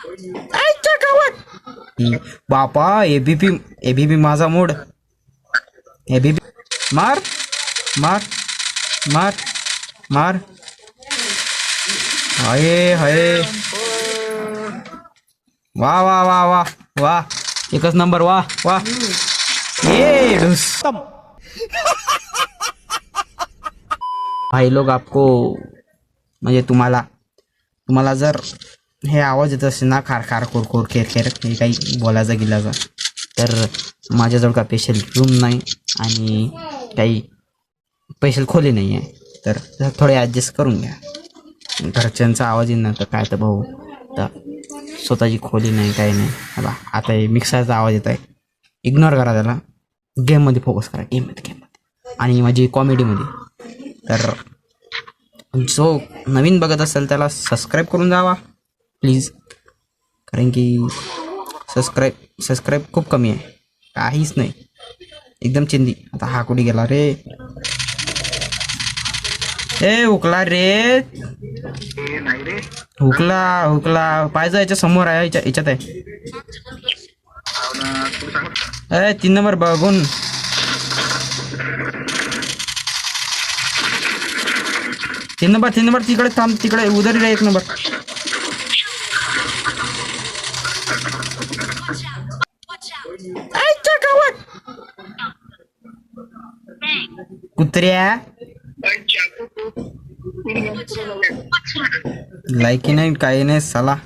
आईच्या गावात बापा एबीपी माझा मूड. एबीपी मार मार मार मार. हाय हाय. वा वा वा वा वा. एकच नंबर. वा वा. ये भाई लोग आपको म्हणजे तुम्हाला जर हे आवाज येत असेल ना खार खार खोर खोर खेर खेर हे काही बोलायचा गिलाचा तर माझ्याजवळ का स्पेशल रूम नाही आणि काही स्पेशल खोली नाही आहे तर थोडे ॲडजस्ट करून घ्या. घरच्यांचा आवाज येईल ना तर काय तर भाऊ तर स्वतःची खोली नाही काही नाही. बा आता हे मिक्सरचा आवाज येत आहे. इग्नोर करा त्याला. गेममध्ये फोकस करा. गेममध्ये आणि माझी कॉमेडीमध्ये. तर जो नवीन बघत असेल त्याला सबस्क्राईब करून जावा प्लीज. कारण की सबस्क्राईब खूप कमी आहे. काहीच नाही. एकदम चिंदी. आता हा कुठे गेला रे. ए हुकला रे. हुकला पाहिजे याच्या समोर आहे. याच्यात आहे. 3 नंबर बघून. तीन नंबर तिकडे थांब. तिकडे उधर रे 1 नंबर. आईच्या गावात कुत्र्या. लायकी नाही काही नाही साला.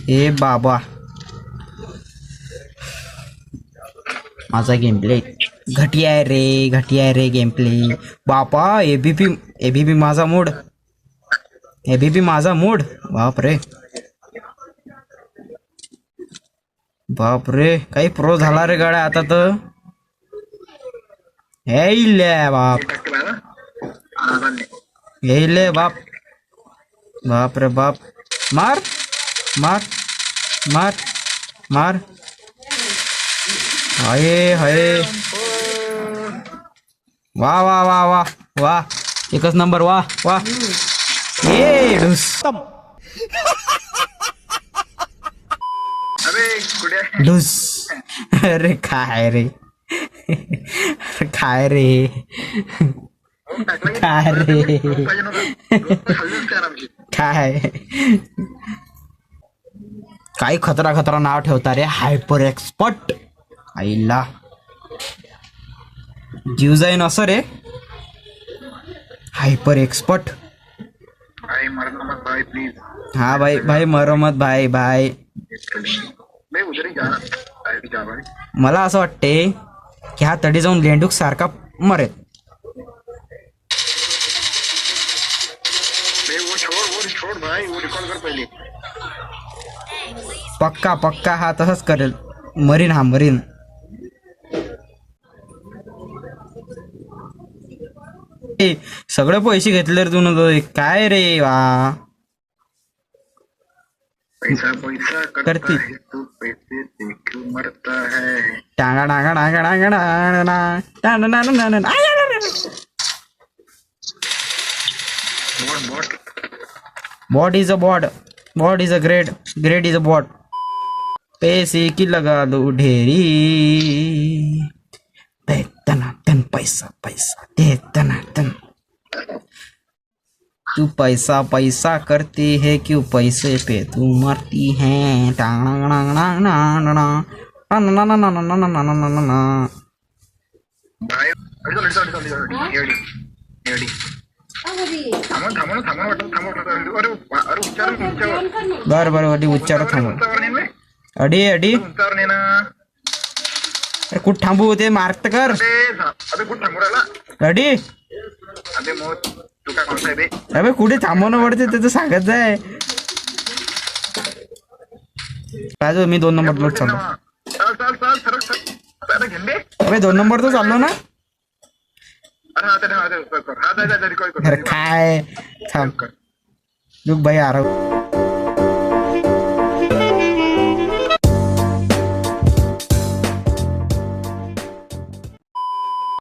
ए बाबा माझा गेम प्ले घटिया आहे रे गेम प्ले. बापा एबीपी माझा मूड. बाप रे काही प्रो झाला रे गाड्या आता तर. हे बाप रे बाप. मार मार मार मार. हाय हाय. वा वा वा वा वा. एकच नंबर. वा वा. ये ढुस. अरे काय रे काय काय खतरा नाव ठेवता रे. Hyper expert. आईला जीव जाईन असं रे. Hyper expert. हा भाई मरो मत भाई. मला असं वाटते की हा तडी जाऊन लेंडूक सारखा मरेल. पक्का हा तसंच करेल. मरीन. सगळे पैसे घेतले रे तू न. काय रे वा. पैसा करती टांगा बॉड इज अ ग्रेड इज अ बॉड. पैसे की लगा लो ढेरी. तन पैसा दे तन. तू पैसा करती है क्यों पैसे पे तू मरती है. बर उच्चार थांब. अडी कुठ थांबू होते मार्क कर. अडी अबे कुठे थांबवणं पडते ते तर सांगत जाय. काय मी 2 नंबर लोट चाललो. अबे 2 नंबर तो चाललो ना. अरे काय थांब. भाई आ रहा